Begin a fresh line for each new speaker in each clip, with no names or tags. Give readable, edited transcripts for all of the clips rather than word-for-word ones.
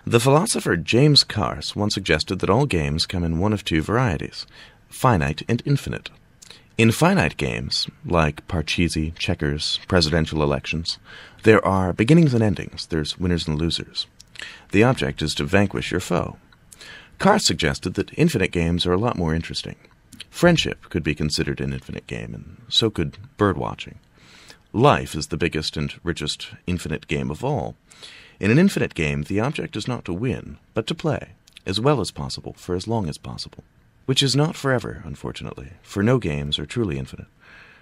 The philosopher James Carse once suggested that all games come in one of two varieties, finite and infinite. In finite games, like Parcheesi, checkers, presidential elections, there are beginnings and endings, there's winners and losers. The object is to vanquish your foe. Carse suggested that infinite games are a lot more interesting. Friendship could be considered an infinite game, and so could birdwatching. Life is the biggest and richest infinite game of all. In an infinite game, the object is not to win, but to play, as well as possible, for as long as possible. Which is not forever, unfortunately, for no games are truly infinite.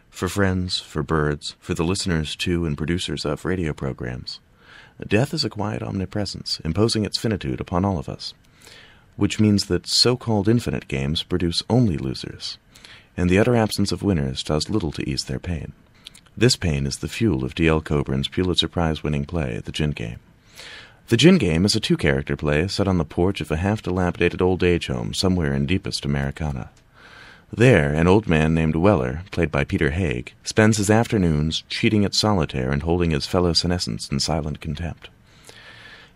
For friends, for birds, for the listeners to and producers of radio programs, death is a quiet omnipresence, imposing its finitude upon all of us. Which means that so-called infinite games produce only losers, and the utter absence of winners does little to ease their pain. This pain is the fuel of D.L. Coburn's Pulitzer Prize-winning play, The Gin Game. The Gin Game is a two-character play set on the porch of a half-dilapidated old-age home somewhere in deepest Americana. There, an old man named Weller, played by Peter Haig, spends his afternoons cheating at solitaire and holding his fellow senescents in silent contempt.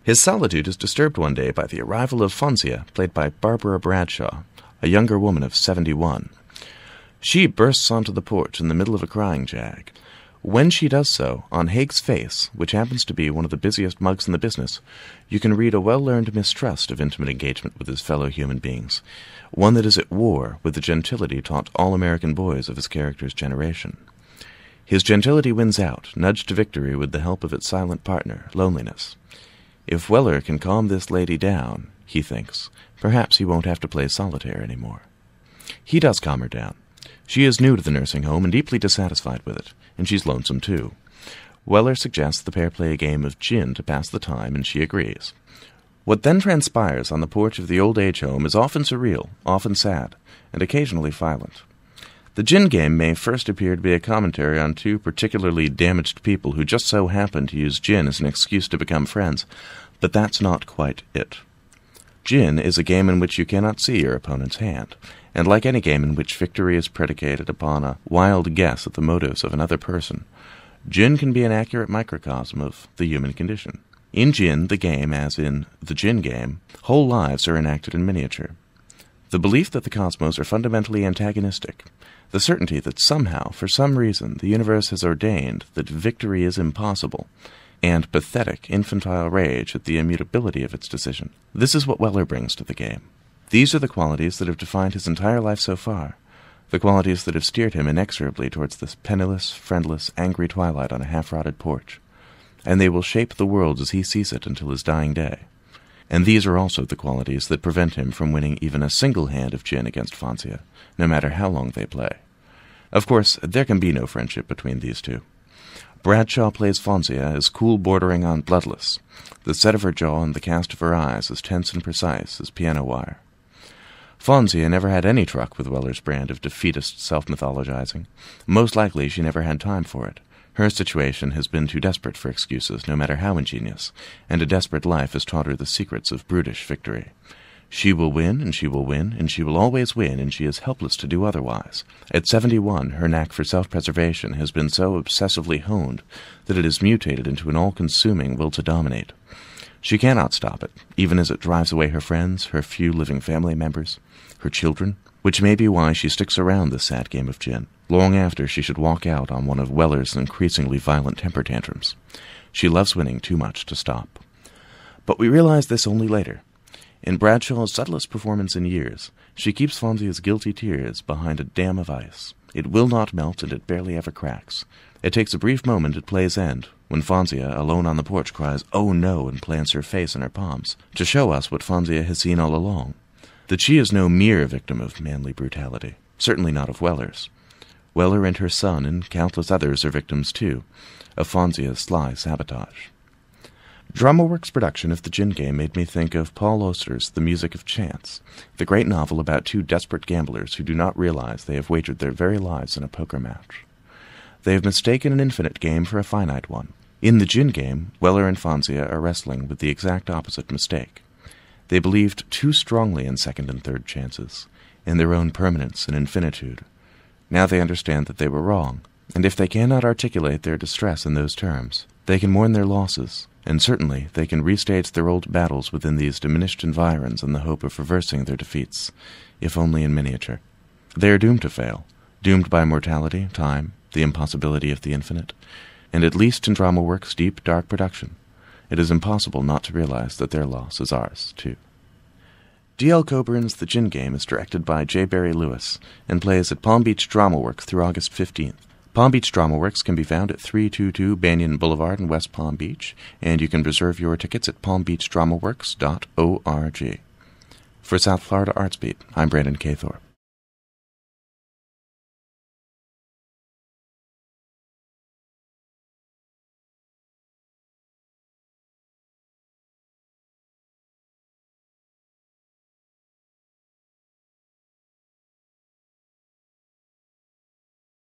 His solitude is disturbed one day by the arrival of Fonzia, played by Barbara Bradshaw, a younger woman of 71. She bursts onto the porch in the middle of a crying jag. When she does so, on Haig's face, which happens to be one of the busiest mugs in the business, you can read a well-learned mistrust of intimate engagement with his fellow human beings, one that is at war with the gentility taught all American boys of his character's generation. His gentility wins out, nudged to victory with the help of its silent partner, loneliness. If Weller can calm this lady down, he thinks, perhaps he won't have to play solitaire anymore. He does calm her down. She is new to the nursing home and deeply dissatisfied with it, and she's lonesome too. Weller suggests the pair play a game of gin to pass the time, and she agrees. What then transpires on the porch of the old age home is often surreal, often sad, and occasionally violent. The gin game may first appear to be a commentary on two particularly damaged people who just so happen to use gin as an excuse to become friends, but that's not quite it. Gin is a game in which you cannot see your opponent's hand, and like any game in which victory is predicated upon a wild guess at the motives of another person, gin can be an accurate microcosm of the human condition. In gin, the game, as in the gin game, whole lives are enacted in miniature. The belief that the cosmos are fundamentally antagonistic, the certainty that somehow, for some reason, the universe has ordained that victory is impossible, and pathetic infantile rage at the immutability of its decision. This is what Weller brings to the game. These are the qualities that have defined his entire life so far, the qualities that have steered him inexorably towards this penniless, friendless, angry twilight on a half-rotted porch, and they will shape the world as he sees it until his dying day. And these are also the qualities that prevent him from winning even a single hand of gin against Fonzia, no matter how long they play. Of course, there can be no friendship between these two. Bradshaw plays Fonzia as cool bordering on bloodless, the set of her jaw and the cast of her eyes as tense and precise as piano wire. Fonzia never had any truck with Weller's brand of defeatist self-mythologizing. Most likely she never had time for it. Her situation has been too desperate for excuses, no matter how ingenious, and a desperate life has taught her the secrets of brutish victory. She will win, and she will win, and she will always win, and she is helpless to do otherwise. At 71, her knack for self-preservation has been so obsessively honed that it has mutated into an all-consuming will to dominate. She cannot stop it, even as it drives away her friends, her few living family members, her children, which may be why she sticks around this sad game of gin, long after she should walk out on one of Weller's increasingly violent temper tantrums. She loves winning too much to stop. But we realize this only later. In Bradshaw's subtlest performance in years, she keeps Fonzia's guilty tears behind a dam of ice. It will not melt, and it barely ever cracks. It takes a brief moment at play's end, when Fonzia, alone on the porch, cries, "Oh no," and plants her face in her palms, to show us what Fonzia has seen all along, that she is no mere victim of manly brutality, certainly not of Weller's. Weller and her son and countless others are victims, too, of Fonzia's sly sabotage. Dramaworks' production of The Gin Game made me think of Paul Auster's The Music of Chance, the great novel about two desperate gamblers who do not realize they have wagered their very lives in a poker match. They have mistaken an infinite game for a finite one. In The Gin Game, Weller and Fonzia are wrestling with the exact opposite mistake. They believed too strongly in second and third chances, in their own permanence and infinitude. Now they understand that they were wrong, and if they cannot articulate their distress in those terms, they can mourn their losses, and certainly they can restage their old battles within these diminished environs in the hope of reversing their defeats, if only in miniature. They are doomed to fail, doomed by mortality, time, the impossibility of the infinite, and at least in Dramaworks' deep, dark production, it is impossible not to realize that their loss is ours, too. D.L. Coburn's The Gin Game is directed by J. Barry Lewis and plays at Palm Beach Dramaworks through August 15th. Palm Beach Dramaworks can be found at 322 Banyan Boulevard in West Palm Beach, and you can reserve your tickets at palmbeachdramaworks.org. For South Florida Arts Beat, I'm Brandon K. Thorp.